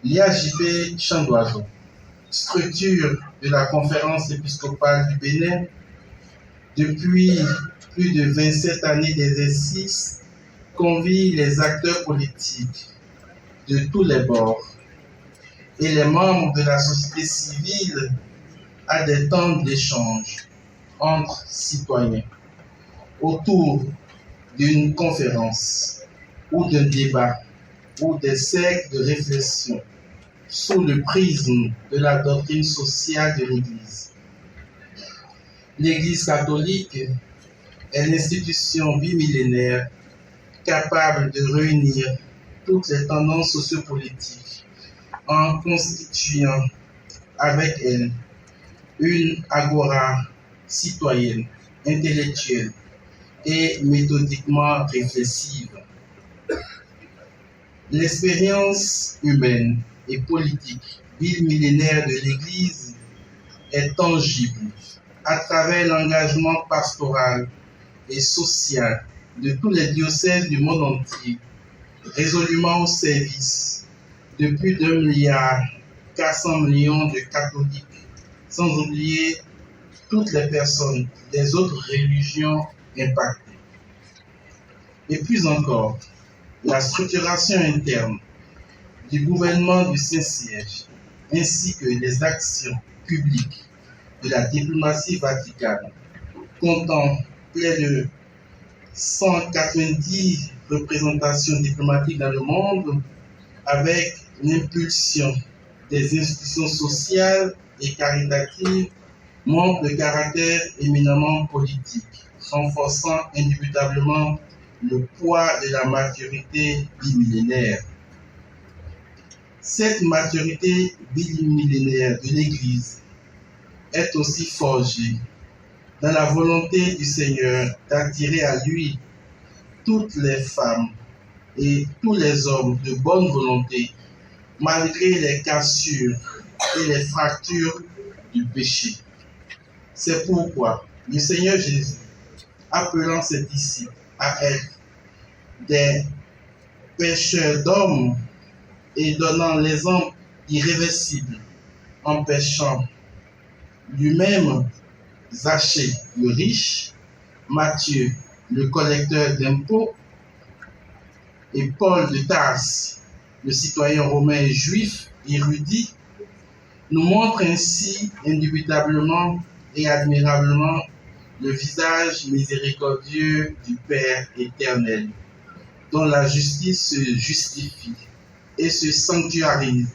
L'IAJP Chant d'Oiseau, structure de la Conférence épiscopale du Bénin, depuis plus de 27 années d'exercice, convie les acteurs politiques de tous les bords et les membres de la société civile à des temps d'échange entre citoyens autour d'une conférence ou d'un débat ou des cercles de réflexion sous le prisme de la doctrine sociale de l'Église. L'Église catholique est l'institution bimillénaire capable de réunir toutes les tendances sociopolitiques en constituant avec elle une agora citoyenne, intellectuelle et méthodiquement réflexive. L'expérience humaine et politique bimillénaire de l'Église est tangible à travers l'engagement pastoral et social de tous les diocèses du monde entier, résolument au service de plus d'1,4 milliard de catholiques, sans oublier toutes les personnes des autres religions impactées. Et plus encore, la structuration interne du gouvernement du Saint-Siège, ainsi que les actions publiques de la diplomatie vaticane, comptant près de 190 représentations diplomatiques dans le monde, avec l'impulsion des institutions sociales et caritatives, montre le caractère éminemment politique, renforçant indubitablement le poids de la maturité bimillénaire. Cette maturité bimillénaire de l'Église est aussi forgée dans la volonté du Seigneur d'attirer à lui toutes les femmes et tous les hommes de bonne volonté, malgré les cassures et les fractures du péché. C'est pourquoi le Seigneur Jésus, appelant ses disciples à être des pêcheurs d'hommes et donnant l'exemple irréversible en pêchant lui-même Zachée le riche, Matthieu le collecteur d'impôts et Paul de Tarse, le citoyen romain et juif érudit, nous montre ainsi indubitablement et admirablement le visage miséricordieux du Père éternel, dont la justice se justifie et se sanctuarise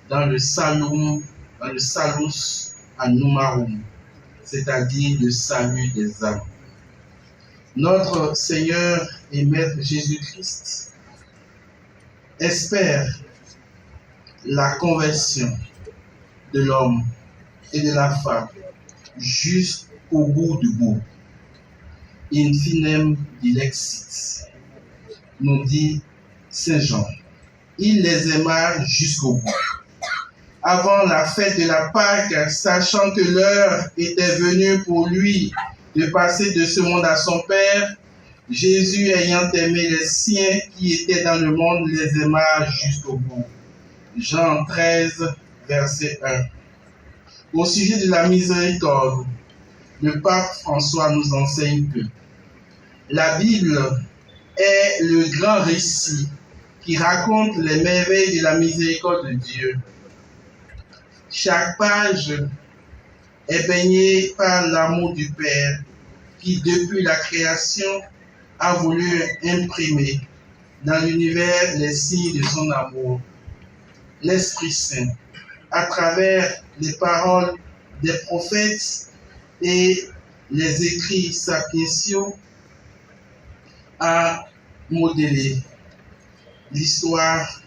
dans le salus annumarum, c'est-à-dire le salut des âmes. Notre Seigneur et Maître Jésus-Christ espère la conversion de l'homme et de la femme jusqu'au bout du bout. In finem dilexit, nous dit Saint Jean. Il les aima jusqu'au bout. Avant la fête de la Pâque, sachant que l'heure était venue pour lui de passer de ce monde à son Père, Jésus, ayant aimé les siens qui étaient dans le monde, les aima jusqu'au bout. Jean 13, verset 1. Au sujet de la miséricorde, le pape François nous enseigne que la Bible est le grand récit qui raconte les merveilles de la miséricorde de Dieu. Chaque page est baignée par l'amour du Père qui, depuis la création, a voulu imprimer dans l'univers les signes de son amour. L'Esprit Saint, à travers les paroles des prophètes et les écrits sapientiaux, a modélé l'histoire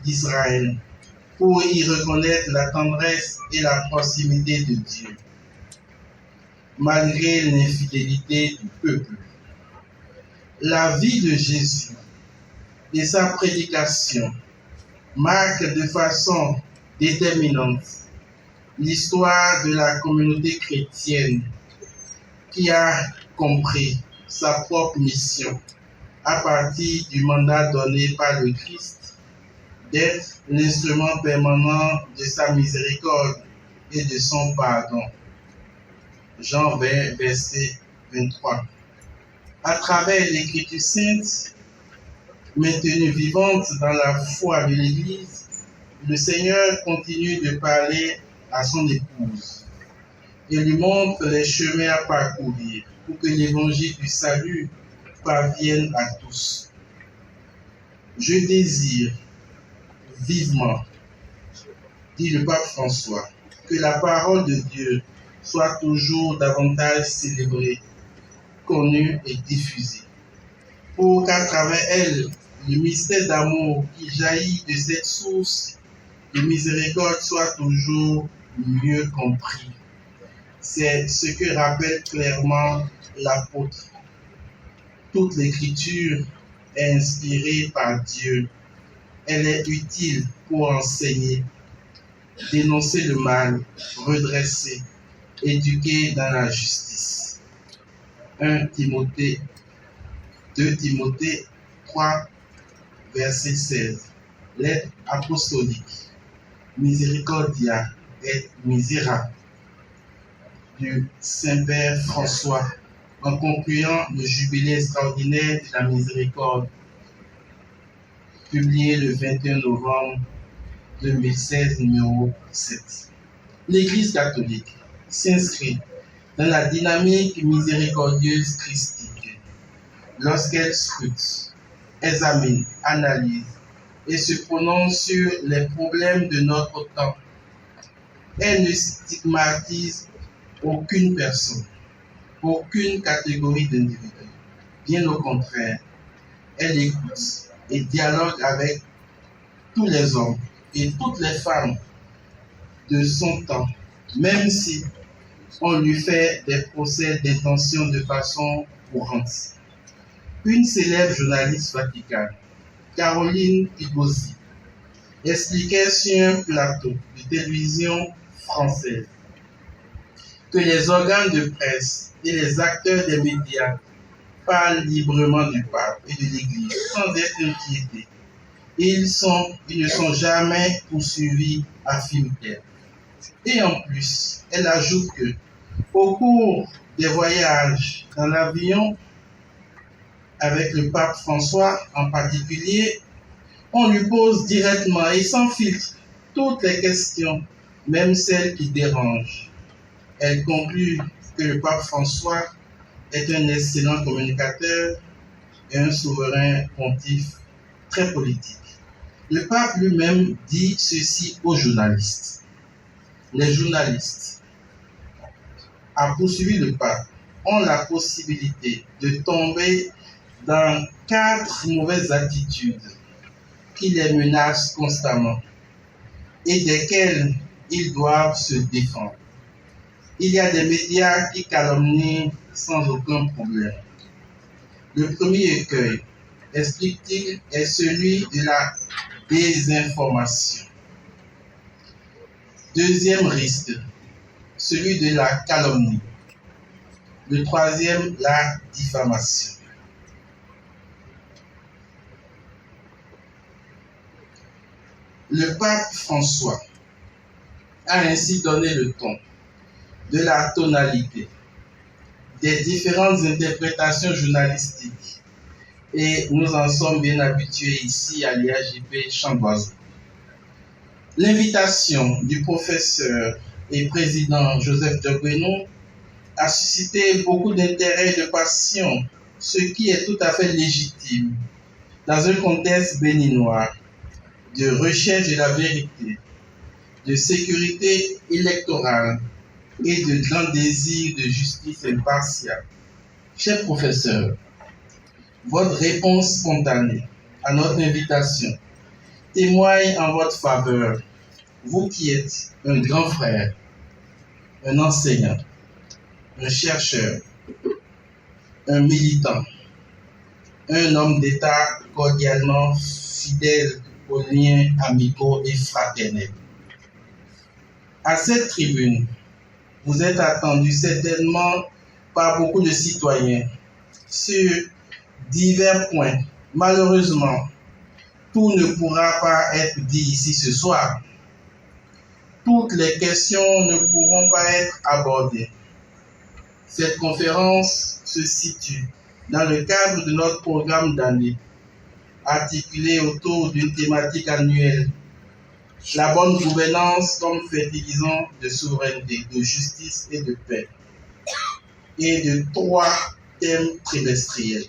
d'Israël pour y reconnaître la tendresse et la proximité de Dieu, malgré l'infidélité du peuple. La vie de Jésus et sa prédication marquent de façon déterminante l'histoire de la communauté chrétienne qui a compris sa propre mission à partir du mandat donné par le Christ d'être l'instrument permanent de sa miséricorde et de son pardon. Jean 20, verset 23. À travers l'Écriture sainte, maintenue vivante dans la foi de l'Église, le Seigneur continue de parler à son épouse et lui montre les chemins à parcourir pour que l'évangile du salut parvienne à tous. Je désire vivement, dit le pape François, que la parole de Dieu soit toujours davantage célébrée, connue et diffusée, pour qu'à travers elle, le mystère d'amour qui jaillit de cette source de miséricorde soit toujours mieux compris. C'est ce que rappelle clairement l'apôtre. Toute l'écriture est inspirée par Dieu. Elle est utile pour enseigner, dénoncer le mal, redresser, éduquer dans la justice. 2 Timothée 3, verset 16. Lettre apostolique. Miséricordia et misera du Saint-Père François, en concluant le jubilé extraordinaire de la miséricorde, publié le 21 novembre 2016, numéro 7. L'Église catholique s'inscrit dans la dynamique miséricordieuse christique lorsqu'elle scrute, examine, analyse et se prononce sur les problèmes de notre temps. Elle ne stigmatise aucune personne, aucune catégorie d'individus. Bien au contraire, elle écoute et dialogue avec tous les hommes et toutes les femmes de son temps, même si on lui fait des procès d'intention de façon courante. Une célèbre journaliste vaticane, Caroline Pigosi, expliquait sur un plateau de télévision française que les organes de presse et les acteurs des médias parlent librement du pape et de l'Église sans être inquiétés. Ils ne sont jamais poursuivis, affirme-t-elle. Et en plus, elle ajoute que, au cours des voyages dans l'avion, avec le pape François en particulier, on lui pose directement et sans filtre toutes les questions, même celles qui dérangent. Elle conclut que le pape François est un excellent communicateur et un souverain pontife très politique. Le pape lui-même dit ceci aux journalistes. Les journalistes, a poursuivi le pape, ont la possibilité de tomber dans 4 mauvaises attitudes qui les menacent constamment et desquelles ils doivent se défendre. Il y a des médias qui calomnient sans aucun problème. Le premier écueil, explique-t-il, est celui de la désinformation. Deuxième risque, celui de la calomnie. Le troisième, la diffamation. Le pape François a ainsi donné le ton, de la tonalité, des différentes interprétations journalistiques, et nous en sommes bien habitués ici à l'IAJP Champ d'Oiseaux. L'invitation du professeur et président Joseph Diogbenou a suscité beaucoup d'intérêt et de passion, ce qui est tout à fait légitime dans un contexte béninois de recherche de la vérité, de sécurité électorale et de grand désir de justice impartiale. Cher professeur, votre réponse spontanée à notre invitation témoigne en votre faveur, vous qui êtes un grand frère, un enseignant, un chercheur, un militant, un homme d'État cordialement fidèle aux liens amicaux et fraternels. À cette tribune, vous êtes attendu certainement par beaucoup de citoyens sur divers points. Malheureusement, Tout ne pourra pas être dit ici ce soir. Toutes les questions ne pourront pas être abordées. Cette conférence se situe dans le cadre de notre programme d'année, articulé autour d'une thématique annuelle, la bonne gouvernance comme fertilisant de souveraineté, de justice et de paix, et de 3 thèmes trimestriels.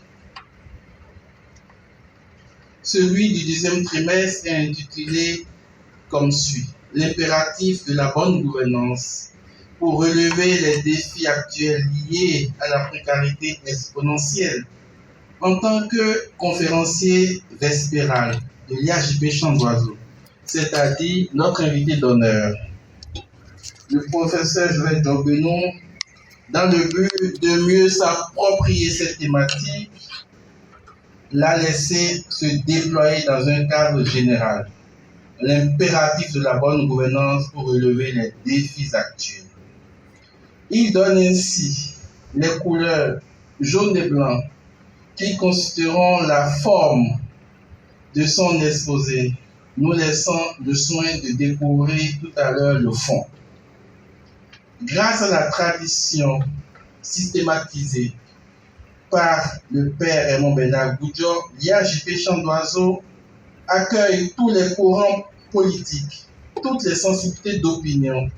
Celui du deuxième trimestre est intitulé comme suit: l'impératif de la bonne gouvernance pour relever les défis actuels liés à la précarité exponentielle. En tant que conférencier vespéral de l'IAJP Champ d'Oiseaux, c'est-à-dire notre invité d'honneur, le professeur Joël Djobenou, dans le but de mieux s'approprier cette thématique, l'a laissé se déployer dans un cadre général, l'impératif de la bonne gouvernance pour relever les défis actuels. Il donne ainsi les couleurs jaune et blanc qui constitueront la forme de son exposé, nous laissant le soin de découvrir tout à l'heure le fond. Grâce à la tradition systématisée par le père Raymond Bernard Goudjo, l'IAJP Champ d'Oiseaux accueille tous les courants politiques, toutes les sensibilités d'opinion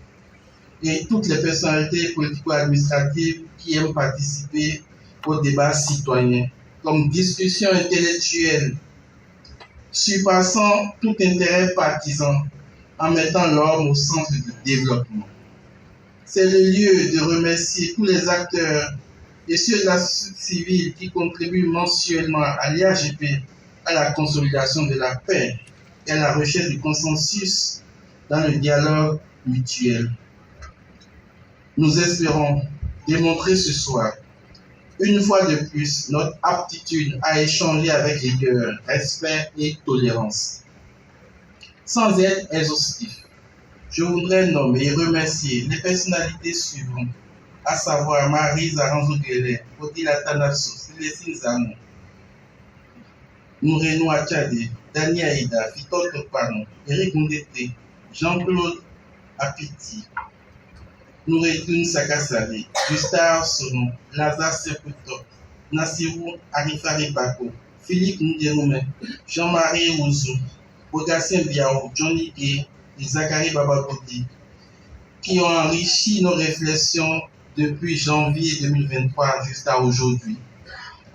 et toutes les personnalités politico-administratives qui aiment participer au débat citoyen comme discussion intellectuelle, surpassant tout intérêt partisan en mettant l'homme au centre du développement. C'est le lieu de remercier tous les acteurs et ceux de la société civile qui contribuent mensuellement à l'IAJP à la consolidation de la paix et à la recherche du consensus dans le dialogue mutuel. Nous espérons démontrer ce soir, une fois de plus, notre aptitude à échanger avec rigueur, respect et tolérance. Sans être exhaustif, je voudrais nommer et remercier les personnalités suivantes, à savoir Marie Zaranzo-Guélé, Odile Atanasso, Célestine Zanou, Nourenou Achadé, Dani Aïda, Victor Topano, Eric Ndete, Jean-Claude Apiti, Noureddin Sakassari, Gustave Sono, Lazare Seputo, Nassirou Arifari Bako, Philippe Ndéroumé, Jean-Marie Ouzou, Bogatien Biao, Johnny Gay et Zachary Bababodi, qui ont enrichi nos réflexions depuis janvier 2023 jusqu'à aujourd'hui,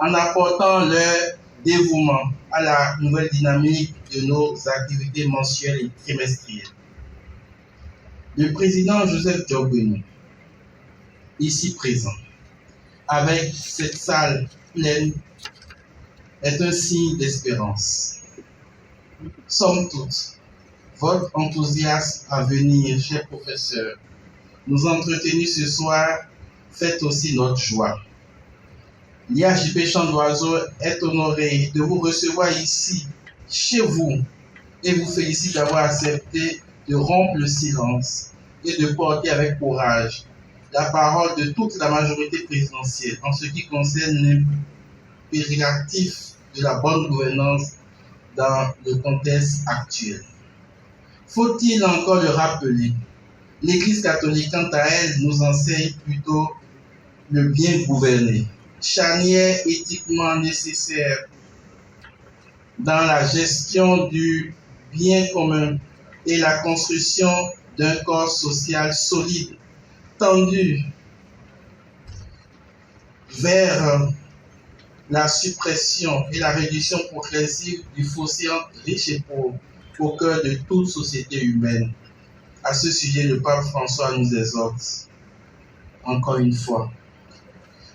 en apportant leur dévouement à la nouvelle dynamique de nos activités mensuelles et trimestrielles. Le président Joseph Djobenou, ici présent, avec cette salle pleine, est un signe d'espérance. Somme toute, votre enthousiasme à venir, cher professeur, nous entretenir ce soir, fait aussi notre joie. L'IAJP Champ d'Oiseaux est honoré de vous recevoir ici, chez vous, et vous félicite d'avoir accepté de rompre le silence et de porter avec courage la parole de toute la majorité présidentielle en ce qui concerne l'impératif de la bonne gouvernance dans le contexte actuel. Faut-il encore le rappeler? L'Église catholique, quant à elle, nous enseigne plutôt le bien gouverner, charnière éthiquement nécessaire dans la gestion du bien commun et la construction d'un corps social solide, tendu vers la suppression et la réduction progressive du fossé entre riches et pauvres au cœur de toute société humaine. À ce sujet, le pape François nous exhorte, encore une fois,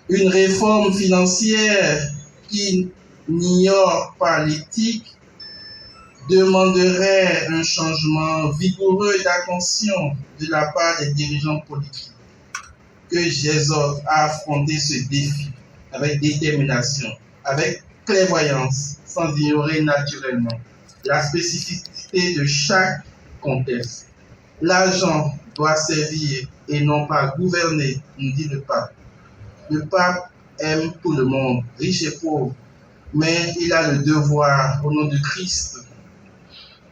une réforme financière qui n'ignore pas l'éthique demanderait un changement vigoureux d'attention de la part des dirigeants politiques que j'exhorte à affronter ce défi avec détermination, avec clairvoyance, sans ignorer naturellement la spécificité de chaque contexte. L'argent doit servir et non pas gouverner, nous dit le pape. Le pape aime tout le monde, riche et pauvre, mais il a le devoir, au nom de Christ,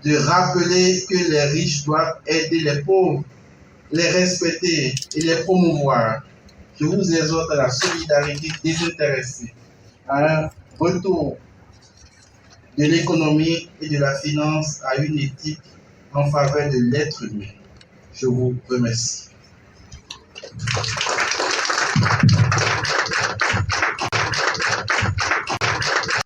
de rappeler que les riches doivent aider les pauvres, les respecter et les promouvoir. Je vous exhorte à la solidarité désintéressée, à un retour de l'économie et de la finance à une éthique en faveur de l'être humain. Je vous remercie.